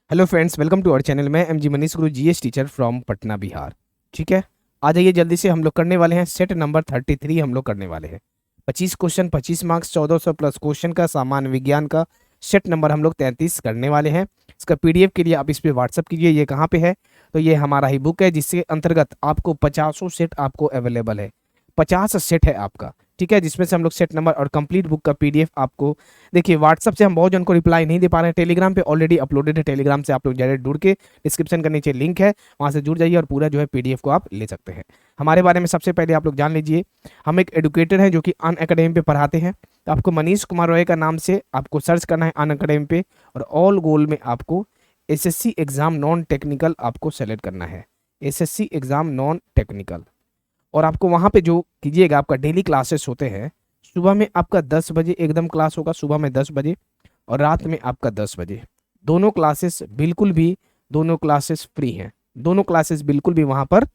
Hello friends, welcome to our channel. मैं M G Manish Guru GS teacher from Patna Bihar. ठीक है, आ जाइए जल्दी से। हम लोग करने वाले हैं सेट नंबर 33। हम लोग करने वाले हैं 25 क्वेश्चन, 25 मार्क्स, 1400 प्लस क्वेश्चन का सामान्य विज्ञान का सेट नंबर हम लोग 33 करने वाले हैं। इसका पीडीएफ के लिए आप इस पे व्हाट्सअप कीजिए। ये कहाँ पे है? तो ये हमारा ही बुक है, जिसके अंतर्गत आपको 50 सेट आपको अवेलेबल है। 50 सेट है आपका, ठीक है, जिसमें से हम लोग सेट नंबर और कंप्लीट बुक का पीडीएफ आपको देखिए। व्हाट्सअप से हम बहुत जन को रिप्लाई नहीं दे पा रहे हैं, टेलीग्राम पे ऑलरेडी अपलोडेड है। टेलीग्राम से आप लोग डायरेक्ट जुड़ के डिस्क्रिप्शन के नीचे लिंक है, वहां से जुड़ जाइए और पूरा जो है पीडीएफ को आप ले सकते हैं। हमारे बारे में सबसे पहले आप लोग जान लीजिए। हम एक एडुकेटर हैं जो कि अन अकेडमी पे पढ़ाते हैं। तो आपको मनीष कुमार रॉय का नाम से आपको सर्च करना है अन अकेडमी पे, और ऑल गोल में आपको एसएससी एग्जाम नॉन टेक्निकल आपको सेलेक्ट करना है। SSC exam non technical. और आपको वहां पे जो कीजिएगा, आपका डेली क्लासेस होते हैं। सुबह में आपका 10 बजे एकदम क्लास होगा, सुबह में 10 बजे, और रात में आपका 10 बजे। दोनों क्लासेस बिल्कुल भी, दोनों क्लासेस फ्री हैं। दोनों क्लासेस बिल्कुल भी वहां पर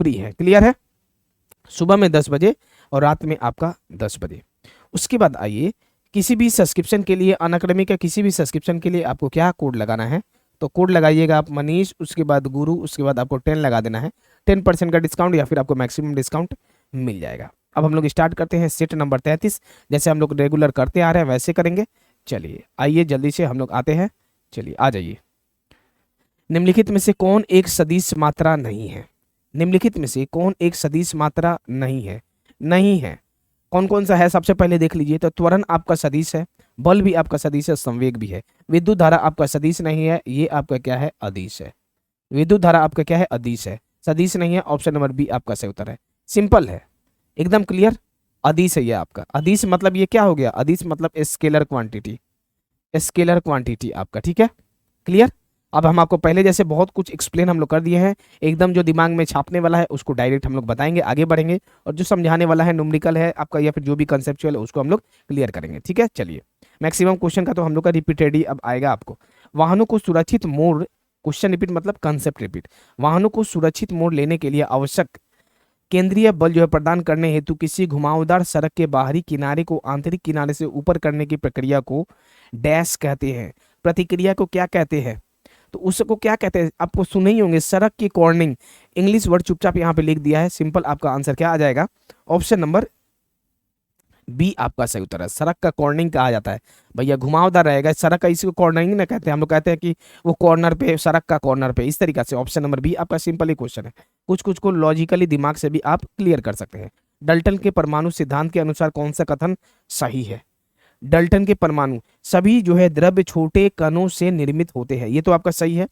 फ्री है। क्लियर है? सुबह में 10 बजे और रात में आपका 10 बजे। उसके बाद आइए, किसी भी सब्सक्रिप्शन के लिए, अनअकैडमी का किसी भी सब्सक्रिप्शन के लिए आपको क्या कोड लगाना है? तो कोड लगाइएगा आप मनीष, उसके बाद गुरु, उसके बाद आपको 10 लगा देना है। 10% का डिस्काउंट या फिर आपको मैक्सिमम डिस्काउंट मिल जाएगा। अब हम लोग स्टार्ट करते हैं सेट नंबर 33। जैसे हम लोग रेगुलर करते आ रहे हैं वैसे करेंगे। चलिए आइए जल्दी से हम लोग आते हैं। चलिए आ जाइए। निम्नलिखित में से कौन एक सदिश मात्रा नहीं है? निम्नलिखित में से कौन एक सदिश मात्रा नहीं है? नहीं है। कौन कौन सा है? सबसे पहले देख लीजिए। तो त्वरण आपका सदिश है, बल भी आपका सदिश है, संवेग भी है। विद्युत धारा आपका सदिश नहीं है, ये आपका क्या है? अदिश है। विद्युत धारा आपका क्या है? अदिश है, सदिश नहीं है। ऑप्शन नंबर बी आपका सही उत्तर है। सिंपल है, एकदम क्लियर। अदिश है ये आपका। अदिश मतलब ये क्या हो गया? अदिश मतलब स्केलर क्वांटिटी, स्केलर क्वांटिटी आपका। ठीक है, क्लियर। अब हम आपको पहले जैसे बहुत कुछ एक्सप्लेन हम लोग कर दिए हैं। एकदम जो दिमाग में छापने वाला है उसको डायरेक्ट हम लोग बताएंगे, आगे बढ़ेंगे। और जो समझाने वाला है, न्यूमेरिकल है आपका या फिर जो भी कंसेप्चुअल है, उसको हम लोग क्लियर करेंगे। ठीक है, चलिए। मैक्सिमम क्वेश्चन का तो हम लोग का रिपीटेड ही अब आएगा आपको। वाहनों को सुरक्षित मोड़, क्वेश्चन रिपीट मतलब कंसेप्ट रिपीट। वाहनों को सुरक्षित मोड़ लेने के लिए आवश्यक केंद्रीय बल जो है प्रदान करने हेतु किसी घुमावदार सड़क के बाहरी किनारे को आंतरिक किनारे से ऊपर करने की प्रक्रिया को डैश कहते हैं। प्रतिक्रिया को क्या कहते हैं? तो उसको क्या कहते हैं? आपको सुने ही होंगे, सड़क की कॉर्निंग। इंग्लिश वर्ड चुपचाप यहाँ पे लिख दिया है। सिंपल आपका आंसर क्या आ जाएगा? ऑप्शन नंबर बी आपका सही उत्तर है। सड़क का कॉर्निंग कहा जाता है भैया, घुमावदार रहेगा सड़क का, इसी को कॉर्नरिंग ना कहते हैं। हम लोग कहते हैं कि वो कॉर्नर पे, सड़क का कॉर्नर पे, इस तरीके से। ऑप्शन नंबर बी आपका सिंपल ही क्वेश्चन है। कुछ कुछ को लॉजिकली दिमाग से भी आप क्लियर कर सकते हैं। डल्टन के परमाणु सिद्धांत के अनुसार कौन सा कथन सही है? डल्टन के परमाणु, सभी जो है द्रव्य छोटे कणों से निर्मित होते हैं, ये तो आपका सही है।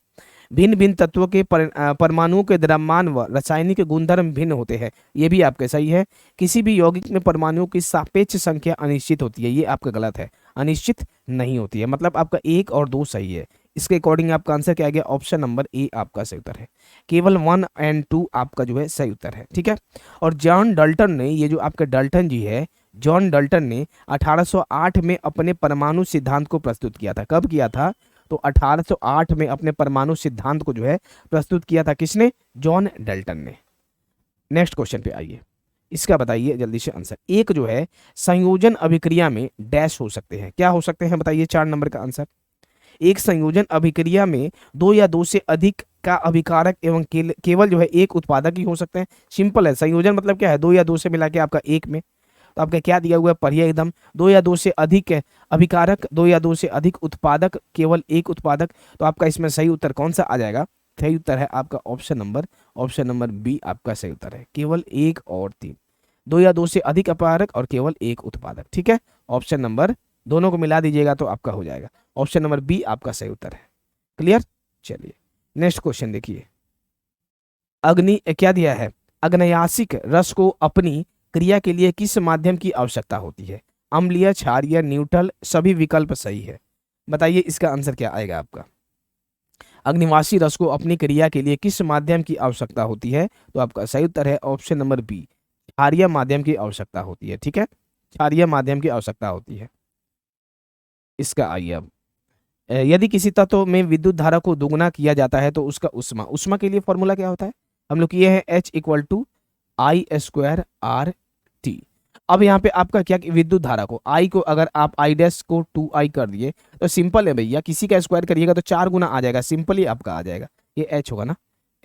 भिन्न भिन्न तत्वों के परमाणुओं के द्रव्यमान व रासायनिक गुणधर्म भिन्न होते हैं, ये भी आपका सही है। किसी भी यौगिक में परमाणुओं की सापेक्ष संख्या अनिश्चित होती है, ये आपका गलत है। अनिश्चित नहीं होती है, मतलब आपका 1 और 2 सही है। इसके अकॉर्डिंग आपका आंसर क्या आ गया? ऑप्शन नंबर ए आपका सही उत्तर है। केवल 1 और 2 आपका जो है सही उत्तर है। ठीक है। और जॉन डल्टन ने, ये जो आपका डल्टन जी है, जॉन डल्टन ने 1808 में अपने परमाणु सिद्धांत को प्रस्तुत किया था। कब किया था? तो 1808 में अपने परमाणु सिद्धांत को जो है प्रस्तुत किया था। किसने? जॉन डल्टन ने। नेक्स्ट क्वेश्चन पे आइए, इसका बताइए जल्दी से आंसर। एक जो है संयोजन अभिक्रिया में डैश हो सकते हैं, क्या हो सकते हैं बताइए? 4 नंबर का आंसर। एक संयोजन अभिक्रिया में 2 या 2 से अधिक का अभिकारक एवं केवल जो है एक उत्पादक ही हो सकते हैं। सिंपल है, संयोजन मतलब क्या है? 2 या 2 से मिला के आपका एक में। तो आपका क्या दिया हुआ है? पढ़िए एकदम। 2 या 2 से अधिक है अभिकारक, 2 या 2 से अधिक उत्पादक, केवल एक उत्पादक। तो आपका इसमें सही उत्तर कौन सा आ जाएगा? सही उत्तर है आपका ऑप्शन नंबर बी आपका सही उत्तर है। केवल 1 और 3, 2 या 2 से अधिक अपारक और केवल एक उत्पादक। ठीक है, ऑप्शन नंबर, दोनों को मिला दीजिएगा तो आपका हो जाएगा। ऑप्शन नंबर बी आपका सही उत्तर है। क्लियर। चलिए नेक्स्ट क्वेश्चन देखिए। अग्नि क्या दिया है? अग्न्यासिक रस को अपनी क्रिया के लिए किस माध्यम की आवश्यकता होती है? अम्लीय, क्षारीय, न्यूट्रल, सभी विकल्प सही है। बताइए इसका आंसर क्या आएगा आपका? अग्निवासी रस को अपनी क्रिया के लिए किस माध्यम की आवश्यकता होती है? तो आपका सही उत्तर है ऑप्शन नंबर बी, क्षारीय माध्यम की आवश्यकता होती है। ठीक है, क्षारीय माध्यम की आवश्यकता होती है। इसका आइए अब, यदि किसी तत्व में विद्युत धारा को दोगुना किया जाता है तो उसका उष्मा, उष्मा के लिए फॉर्मूला क्या होता है? हम लोग किए हैं H = I² R T। अब यहाँ पे आपका क्या कि विद्युत धारा को आई को अगर आप आई डैश को 2i कर दिए तो सिंपल है भैया, किसी का स्क्वायर करिएगा तो 4 गुना आ जाएगा, सिंपली आपका आ जाएगा, ये एच होगा ना,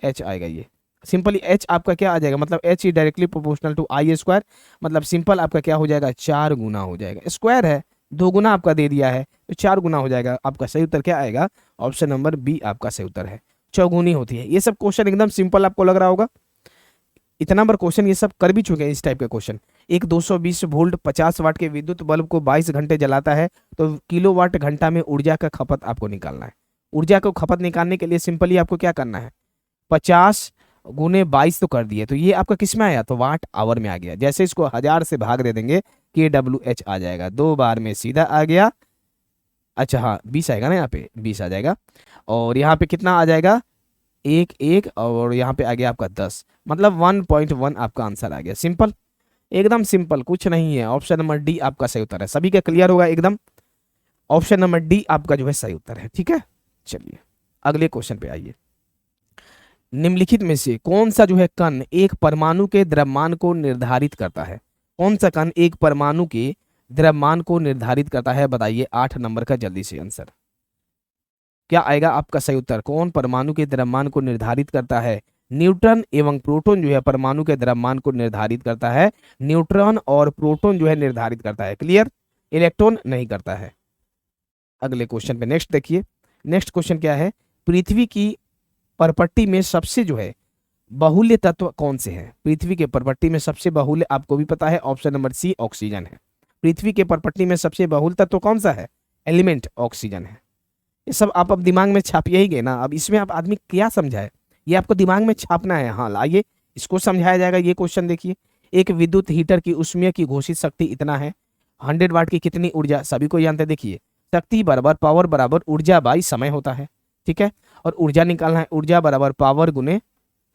एच आएगा, ये सिंपली एच आपका क्या आ जाएगा, मतलब H is directly proportional to I square, मतलब सिंपल आपका क्या हो जाएगा, 4 गुना हो जाएगा, स्क्वायर है 2 गुना आपका दे दिया है तो 4 गुना हो जाएगा। आपका सही उत्तर क्या आएगा, ऑप्शन नंबर बी आपका सही उत्तर है, चौगुनी होती है। ये सब क्वेश्चन एकदम सिंपल आपको लग रहा होगा, इतना बार क्वेश्चन ये सब कर भी चुके हैं इस टाइप के क्वेश्चन। एक 220 वोल्ट 50 वाट के विद्युत बल्ब को 22 घंटे जलाता है तो किलोवाट घंटा में ऊर्जा का खपत आपको निकालना है। ऊर्जा को खपत निकालने के लिए सिंपली आपको क्या करना है, 50 गुने 22 तो कर दिए, तो ये आपका किस में आया, तो वाट आवर में आ गया। जैसे इसको 1000 से भाग दे देंगे KWH आ जाएगा, 2 बार में सीधा आ गया। अच्छा हाँ 20 आएगा ना, यहाँ पे 20 आ जाएगा, और यहाँ पे कितना आ जाएगा, 1 और यहाँ पे आ गया आपका 10, मतलब 1.1 आपका आंसर आ गया। सिंपल, एकदम सिंपल, कुछ नहीं है। ऑप्शन नंबर डी आपका सही उत्तर है। सभी का क्लियर होगा एकदम, ऑप्शन नंबर डी आपका जो है सही उत्तर है। ठीक है, चलिए अगले क्वेश्चन पे आइए। निम्नलिखित में से कौन सा जो है कण एक परमाणु के द्रव्यमान को निर्धारित करता है, कौन सा कण एक परमाणु के द्रव्यमान को निर्धारित करता है, बताइए 8 नंबर का जल्दी से आंसर क्या आएगा आपका सही उत्तर। कौन परमाणु के द्रव्यमान को निर्धारित करता है, न्यूट्रॉन एवं प्रोटॉन जो है परमाणु के द्रव्यमान को निर्धारित करता है, न्यूट्रॉन और प्रोटॉन जो है निर्धारित करता है, क्लियर, इलेक्ट्रॉन नहीं करता है। अगले क्वेश्चन पे नेक्स्ट देखिए, नेक्स्ट क्वेश्चन क्या है, पृथ्वी की परपट्टी में सबसे जो है बहुल्य तत्व कौन से हैं, पृथ्वी के परपट्टी में सबसे बहुल्य आपको भी पता है, ऑप्शन नंबर सी ऑक्सीजन है। पृथ्वी के परपट्टी में सबसे बहुल तत्व कौन सा है, एलिमेंट ऑक्सीजन है। ये सब आप अब दिमाग में छापिए ही गए ना, अब इसमें आप आदमी क्या समझाए, ये आपको दिमाग में छापना है। हाँ लाइए इसको समझाया जाएगा। ये क्वेश्चन देखिए, एक विद्युत हीटर की उष्मीय की घोषित शक्ति इतना है, 100 वाट की कितनी ऊर्जा, सभी को जानते हैं। देखिए शक्ति बराबर पावर बराबर ऊर्जा बाई समय होता है, ठीक है, और ऊर्जा निकालना है, ऊर्जा बराबर पावर गुने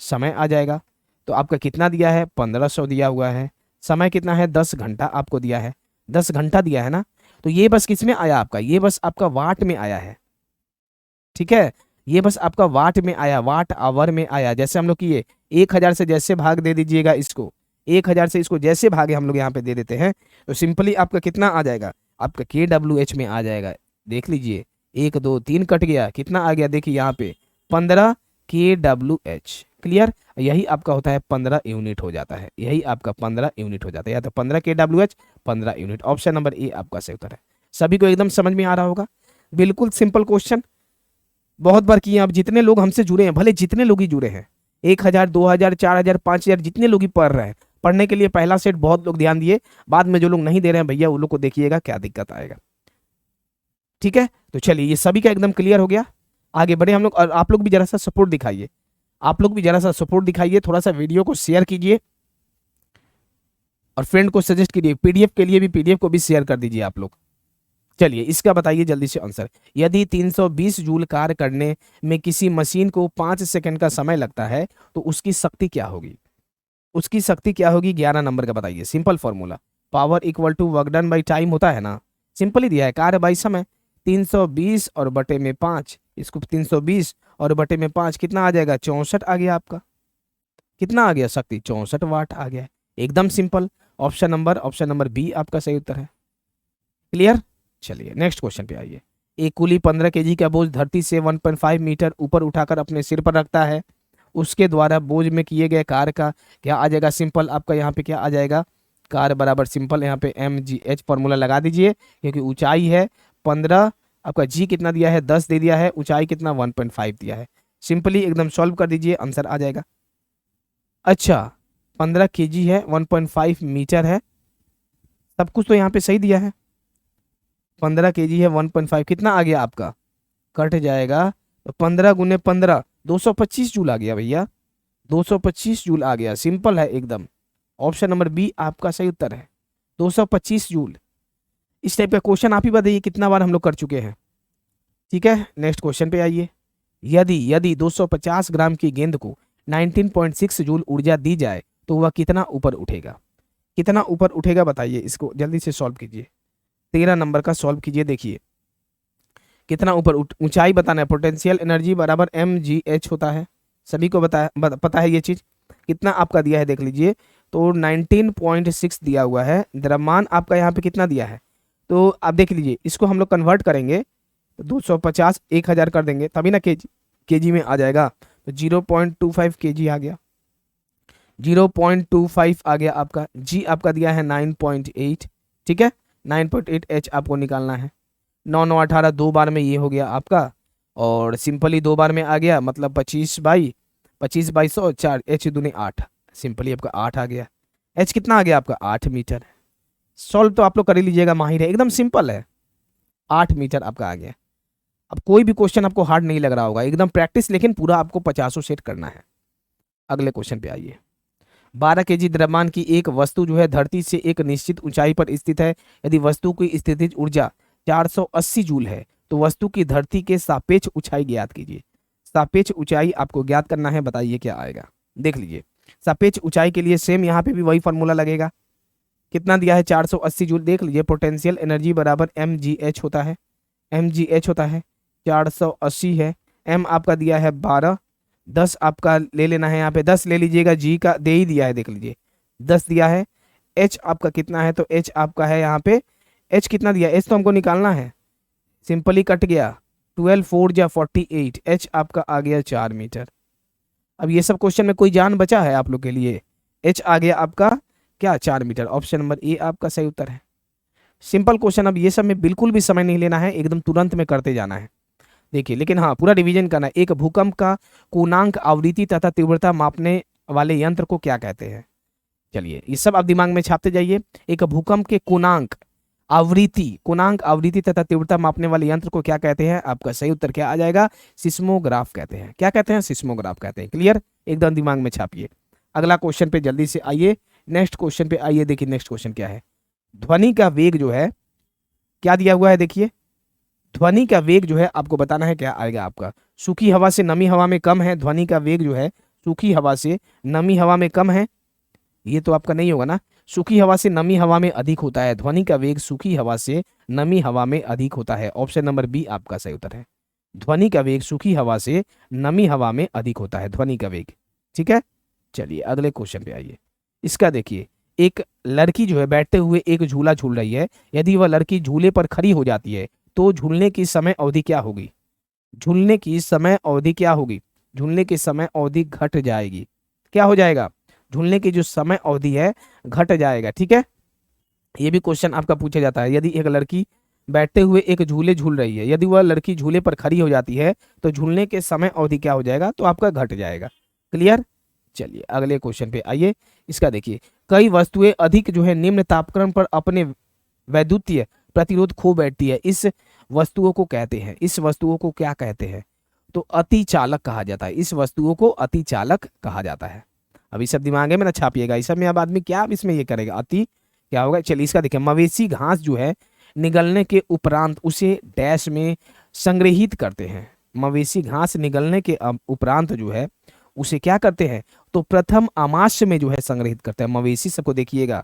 समय आ जाएगा। तो आपका कितना दिया है, 1500 दिया हुआ है, समय कितना है 10 घंटा आपको दिया है, 10 घंटा दिया है ना, तो ये बस किस में आया आपका, ये बस आपका वाट में आया है, ठीक है, ये बस आपका वाट में आया, वाट आवर में आया। जैसे हम लोग किए 1000 से जैसे भाग दे दीजिएगा इसको, 1000 से इसको जैसे भागे हम लोग यहाँ पे दे देते हैं तो सिंपली आपका कितना आ जाएगा, आपका KWH में आ जाएगा। देख लीजिए 1 2 3 कट गया, कितना आ गया देखिए यहाँ पे 15 KWH, क्लियर, यही आपका होता है 15 यूनिट हो जाता है, यही आपका 15 यूनिट हो जाता है, या तो 15 KWH 15 unit. Option number A आपका सही उत्तर है। सभी को एकदम समझ में आ रहा होगा, बिल्कुल सिंपल क्वेश्चन, बहुत बार किए। अब जितने लोग हमसे जुड़े हैं, भले जितने लोग ही जुड़े हैं, 1000 2000 4000 5000 जितने लोग ही पढ़ रहे हैं, पढ़ने के लिए पहला सेट बहुत लोग ध्यान दिए, बाद में जो लोग नहीं दे रहे हैं भैया वो लोग को देखिएगा क्या दिक्कत आएगा। ठीक है, तो चलिए ये सभी का एकदम क्लियर हो गया, आगे बढ़े हम लोग। और आप लोग भी जरा सा सपोर्ट दिखाइए, आप लोग भी जरा सा सपोर्ट दिखाइए, थोड़ा सा वीडियो को शेयर कीजिए और फ्रेंड को सजेस्ट कीजिए, पीडीएफ के लिए भी, पीडीएफ को भी शेयर कर दीजिए आप लोग। चलिए इसका बताइए जल्दी से आंसर। यदि 320 जूल कार्य करने में किसी मशीन को 5 सेकंड का समय लगता है तो उसकी शक्ति क्या होगी, उसकी शक्ति क्या होगी, 11 नंबर का बताइए। Simple formula, power equal to work done by time होता है ना, सिंपल ही दिया है, कार्य बाई समय, 320 और बटे में 5, इसको 320 और बटे में 5 कितना आ जाएगा, 64 आ गया आपका, कितना आ गया शक्ति, 64 वाट आ गया, एकदम सिंपल। ऑप्शन नंबर बी आपका सही उत्तर है, क्लियर। चलिए नेक्स्ट क्वेश्चन पे आइए। एक कुली 15 केजी का बोझ धरती से 1.5 मीटर ऊपर उठाकर अपने सिर पर रखता है, उसके द्वारा बोझ में किए गए कार्य का क्या आ जाएगा, सिंपल आपका यहाँ पे क्या आ जाएगा, कार्य बराबर सिंपल यहाँ पे mgh फॉर्मूला लगा दीजिए, क्योंकि ऊंचाई है 15, आपका जी कितना दिया है 10 दे दिया है, ऊंचाई कितना 1.5 दिया है, सिंपली एकदम सॉल्व कर दीजिए आंसर आ जाएगा। अच्छा 15 केजी है, 1.5 मीटर है, सब कुछ तो यहाँ पे सही दिया है, 15 केजी है 1.5 कितना आ गया आपका, कट जाएगा तो 15 गुने 15 225 जूल आ गया भैया, 225 जूल आ गया, सिंपल है एकदम। ऑप्शन नंबर बी आपका सही उत्तर है, 225 जूल। इस टाइप का क्वेश्चन आप ही बताइए कितना बार हम लोग कर चुके हैं। ठीक है, नेक्स्ट क्वेश्चन पे आइए। यदि यदि 250 ग्राम की गेंद को 19.6 जूल ऊर्जा दी जाए तो वह कितना ऊपर उठेगा, कितना ऊपर उठेगा बताइए, इसको जल्दी से सॉल्व कीजिए, 13 नंबर का सॉल्व कीजिए। देखिए कितना ऊपर ऊंचाई बताना है, पोटेंशियल एनर्जी बराबर mgh होता है, सभी को पता है ये चीज। कितना आपका दिया है देख लीजिए, तो 19.6 दिया हुआ है। द्रव्यमान आपका यहाँ पे कितना दिया है, तो आप देख लीजिए, इसको हम लोग कन्वर्ट करेंगे तो 250 1000 कर देंगे तभी ना केजी में आ जाएगा। तो 0.25 केजी आ गया, 0.25 आ गया आपका। जी आपका दिया है 9.8, ठीक है, 9.8 एच आपको निकालना है। 9 9 18 दो बार में ये हो गया आपका, और सिंपली दो बार में आ गया, मतलब 25/100 4 एच दूनी 8, सिंपली आपका 8 आ गया। एच कितना आ गया आपका 8 मीटर। सॉल्व तो आप लोग कर ही लीजिएगा, माहिर है, एकदम सिंपल है, 8 मीटर आपका आ गया। अब कोई भी क्वेश्चन आपको हार्ड नहीं लग रहा होगा, एकदम प्रैक्टिस, लेकिन पूरा आपको 50 सेट करना है। अगले क्वेश्चन पे आइए। 12 केजी द्रव्यमान की एक वस्तु जो है धरती से एक निश्चित ऊंचाई पर स्थित है। यदि वस्तु की स्थितिज ऊर्जा 480 जूल है तो वस्तु की धरती के सापेक्ष ऊंचाई ज्ञात कीजिए। सापेक्ष ऊंचाई आपको ज्ञात करना है, बताइए क्या आएगा। देख लीजिए, सापेक्ष ऊंचाई के लिए सेम यहाँ पे भी वही फॉर्मूला लगेगा। कितना दिया है 480 जूल, देख लीजिए, पोटेंशियल एनर्जी बराबर mgh होता है, mgh होता है, 480 है, m आपका दिया है 12, 10 आपका ले लेना है, यहाँ पे 10 ले लीजिएगा, जी का दे ही दिया है, देख लीजिए 10 दिया है। h आपका कितना है, तो h आपका है यहाँ पे, h कितना दिया, h तो हमको निकालना है, सिंपली कट गया, 12 4 जा 48, h आपका आ गया 4 मीटर। अब ये सब क्वेश्चन में कोई जान बचा है आप लोग के लिए, h आ गया आपका क्या 4 मीटर। ऑप्शन नंबर ए आपका सही उत्तर है। सिंपल क्वेश्चन, अब ये सब में बिल्कुल भी समय नहीं लेना है, एकदम तुरंत में करते जाना है। देखिए, लेकिन हाँ पूरा रिवीजन करना है। एक भूकंप का पूर्णांक आवृत्ति तथा तीव्रता मापने वाले यंत्र को क्या कहते हैं। चलिए ये सब आप दिमाग में छापते जाइए। एक भूकंप के पूर्णांक आवृत्ति तथा तीव्रता मापने वाले यंत्र को क्या कहते हैं, आपका सही उत्तर क्या आ जाएगा, सिस्मोग्राफ कहते हैं। क्या कहते हैं, सिस्मोग्राफ कहते हैं। क्लियर, एकदम दिमाग में छापिए। अगला क्वेश्चन पे जल्दी से आइए, नेक्स्ट क्वेश्चन पे आइए। देखिए नेक्स्ट क्वेश्चन क्या है, ध्वनि का वेग जो है क्या दिया हुआ है, देखिए ध्वनि का वेग जो है आपको बताना है, क्या आएगा आपका। सूखी हवा से नमी हवा में कम है, ध्वनि का वेग जो है सूखी हवा से नमी हवा में कम है, ये तो आपका नहीं होगा ना। सूखी हवा से नमी हवा में अधिक होता है, ध्वनि का वेग सूखी हवा से नमी हवा में अधिक होता है। ऑप्शन नंबर बी आपका सही उत्तर है। ध्वनि का वेग सूखी हवा से नमी हवा में अधिक होता है, ध्वनि का वेग, ठीक है। चलिए अगले क्वेश्चन पे आइए। इसका देखिए, एक लड़की जो है बैठते हुए एक झूला झूल रही है, यदि वह लड़की झूले पर खड़ी हो जाती है तो झूलने की समय अवधि क्या होगी। झूलने की समय अवधि क्या होगी, झूलने की समय अवधि घट जाएगी। क्या हो जाएगा, झूलने की जो समय अवधि है घट जाएगा, ठीक है। ये भी क्वेश्चन आपका पूछा जाता है। यदि एक लड़की बैठते हुए एक झूले झूल रही है, यदि वह लड़की झूले पर खड़ी हो जाती है तो झूलने के समय अवधि क्या हो जाएगा, तो आपका घट जाएगा। क्लियर, चलिए अगले क्वेश्चन पे आइए। इसका देखिए, कई वस्तुएं अधिक जो है निम्न तापक्रम पर अपने वैद्युतीय प्रतिरोध खो बैठती है, इस वस्तुओं को कहते हैं, इस वस्तुओं को क्या कहते हैं, तो अतिचालक कहा जाता है। इस वस्तुओं को अतिचालक कहा जाता है। अब इस सब दिमाग में ना छापिएगा, इस सब में अब आदमी क्या अब इसमें ये करेगा, अति क्या होगा। चलिए इसका देखिए, मवेशी घास जो है निगलने के उपरांत उसे डैश में संग्रहित करते हैं। मवेशी घास निगलने के उपरांत जो है उसे क्या करते हैं, तो प्रथम आमाशय में जो है संग्रहित करते हैं। मवेशी सबको देखिएगा,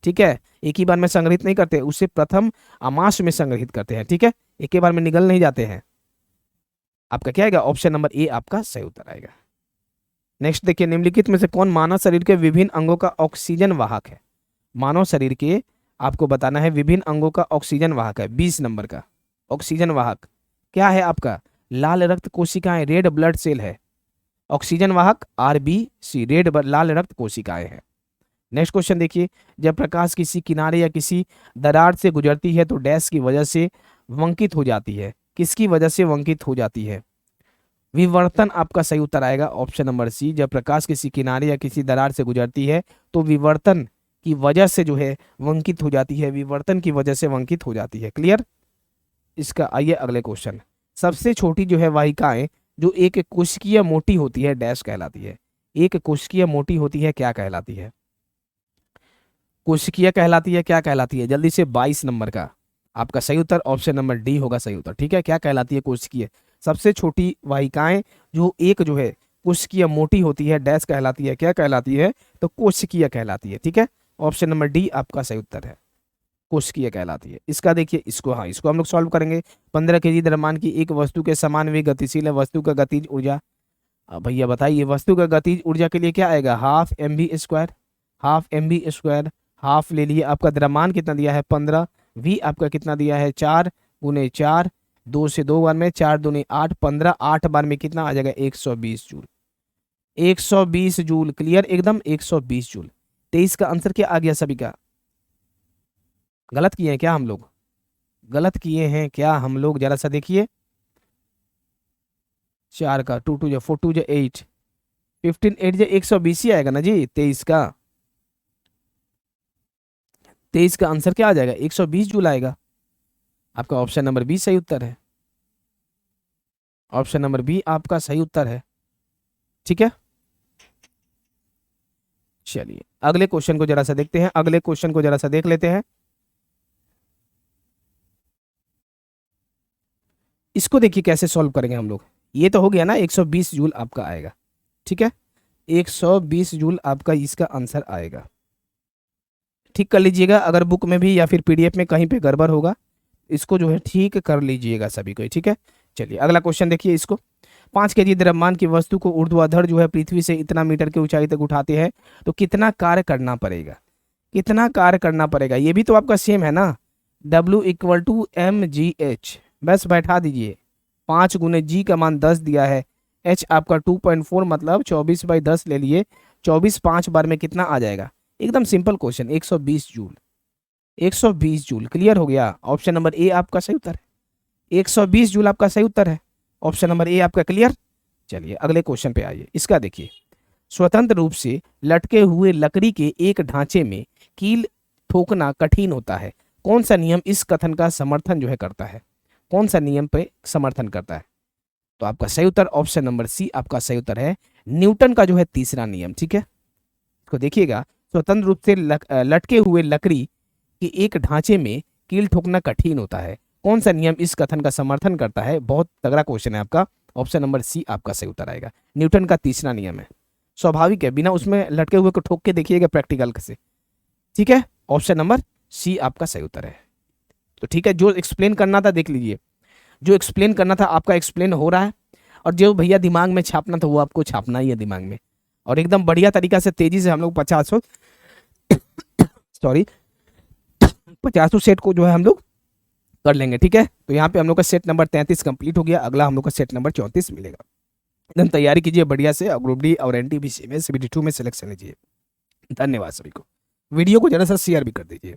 ठीक है, एक ही बार में संग्रहित नहीं करते, उसे प्रथम आमाशय में संग्रहित करते हैं, ठीक है, एक ही बार में निगल नहीं जाते हैं। आपका क्या आएगा, ऑप्शन नंबर ए आपका सही उत्तर आएगा। नेक्स्ट देखिए, निम्नलिखित में से कौन मानव शरीर के विभिन्न अंगों का ऑक्सीजन वाहक है। मानव शरीर के आपको बताना है विभिन्न अंगों का ऑक्सीजन वाहक है। 20 नंबर का ऑक्सीजन वाहक क्या है आपका, लाल रक्त कोशिकाएं, रेड ब्लड सेल है। ऑक्सीजन वाहक RBC, लाल रक्त कोशिकाएं हैं। नेक्स्ट क्वेश्चन देखिए, जब प्रकाश किसी किनारे या किसी दरार से गुजरती है तो डैश की वजह से वंकित हो जाती है। किसकी वजह से वंकित हो जाती है, विवर्तन आपका सही उत्तर आएगा। ऑप्शन नंबर सी, जब प्रकाश किसी किनारे या किसी दरार से गुजरती है तो विवर्तन की वजह से जो है वंकित हो जाती है, विवर्तन की वजह से वंकित हो जाती है। क्लियर, इसका आइए अगले क्वेश्चन। सबसे छोटी जो है वाहिकाएं जो एक कोशिकीय मोटी होती है डैश कहलाती है। एक कोशिकीय मोटी होती है क्या कहलाती है, कोशिकीय कहलाती है, क्या कहलाती है, जल्दी से 22 नंबर का आपका सही उत्तर ऑप्शन नंबर डी होगा सही उत्तर, ठीक है। क्या कहलाती है, कोशिकीय। सबसे छोटी वाहिकाएं जो एक जो है कोशिकीय मोटी होती है डैश कहलाती है, क्या कहलाती है, तो कोशिकीय कहलाती है, ठीक है। ऑप्शन नंबर डी आपका सही उत्तर है, कोशिकीय कहलाती है। इसका देखिए, इसको हाँ इसको हम लोग सॉल्व करेंगे। 15 केजी द्रव्यमान की एक वस्तु के समान वेग गतिशील है, वस्तु का गतिज ऊर्जा। अब भैया बताइए, वस्तु का गतिज ऊर्जा के लिए क्या आएगा, ½ mv²। Half M V square, half ले लिए। आपका द्रव्यमान कितना दिया है 15, वी आपका कितना दिया है 4 गुने 4, 2 से 2 बार में 4 दूनी 8, 15, 8 बार में कितना आ जाएगा 120 जूल। 120 जूल, क्लियर एकदम 120 जूल। 23 का आंसर क्या आ गया सभी का? गलत किए हैं क्या हम लोग? गलत किए हैं क्या हम लोग? जरा सा देखिए। 4 का 2 2 4 2 8, 15 8 120 ही आएगा ना जी। 23 का, 23 का आंसर क्या आ जाएगा 120 जूल आएगा। आपका ऑप्शन नंबर बी सही उत्तर है। ऑप्शन नंबर बी आपका सही उत्तर है। ठीक है, चलिए अगले क्वेश्चन को जरा सा देखते हैं। अगले क्वेश्चन को जरा सा देख लेते हैं। इसको देखिए कैसे सॉल्व करेंगे हम लोग। ये तो हो गया ना 120 जूल आपका आएगा। ठीक है, 120 जूल आपका इसका आंसर आएगा। ठीक कर लीजिएगा, अगर बुक में भी या फिर पीडीएफ में कहीं पे गड़बड़ होगा इसको जो है ठीक कर लीजिएगा सभी को। ठीक है, चलिए अगला क्वेश्चन देखिए इसको। 5 केजी द्रव्यमान की वस्तु को ऊर्ध्वाधर जो है पृथ्वी से इतना मीटर की ऊंचाई तक उठाते हैं तो कितना कार्य करना पड़ेगा? कितना कार्य करना पड़ेगा? ये भी तो आपका सेम है ना, W equal to M G H. बस बैठा दीजिए। 5 गुने जी का मान 10 दिया है, एच आपका 2.4 मतलब 24/10 ले लिए। 24 5 बार में कितना आ जाएगा? एकदम simple question, 120 joule. 120 joule, clear हो गया। ऑप्शन नंबर ए आपका सही उत्तर है। 120 जूल आपका सही उत्तर है। ऑप्शन नंबर ए आपका क्लियर। चलिए अगले क्वेश्चन पे आइए। इसका देखिए, स्वतंत्र रूप से लटके हुए लकड़ी के एक ढांचे में कील ठोकना कठिन होता है। कौन सा नियम इस कथन का समर्थन जो है करता है? कौन सा नियम पे समर्थन करता है? तो आपका सही उत्तर ऑप्शन नंबर सी आपका सही उत्तर है, न्यूटन का जो है तीसरा नियम। ठीक है, तो देखिएगा, स्वतंत्र रूप से लटके हुए लकड़ी के एक ढांचे में कील ठोकना कठिन होता है। कौन सा नियम इस कथन का समर्थन करता है? बहुत तगड़ा क्वेश्चन है आपका। ऑप्शन नंबर सी आपका सही उत्तर आएगा, न्यूटन का तीसरा नियम है। स्वाभाविक है, बिना उसमें लटके हुए को ठोक के देखिएगा प्रैक्टिकल से। ठीक है, ऑप्शन नंबर सी आपका सही उत्तर है। तो ठीक है, जो एक्सप्लेन करना था देख लीजिए, जो एक्सप्लेन करना था आपका एक्सप्लेन हो रहा है, और जो भैया दिमाग में छापना था वो आपको छापना ही है दिमाग में। और एकदम बढ़िया तरीका से तेजी से हम लोग 50 सॉरी 50 सेट को जो है हम लोग कर लेंगे। ठीक है, तो यहाँ पे हम लोग का सेट नंबर 33 कंप्लीट हो गया। अगला हम लोग का सेट नंबर 34 मिलेगा। एकदम तैयारी कीजिए बढ़िया से, और ग्रुप डी और एनटीपीसी में CBT 2 में सिलेक्शन लीजिए। धन्यवाद सभी को। वीडियो को जरा सा शेयर भी कर दीजिए।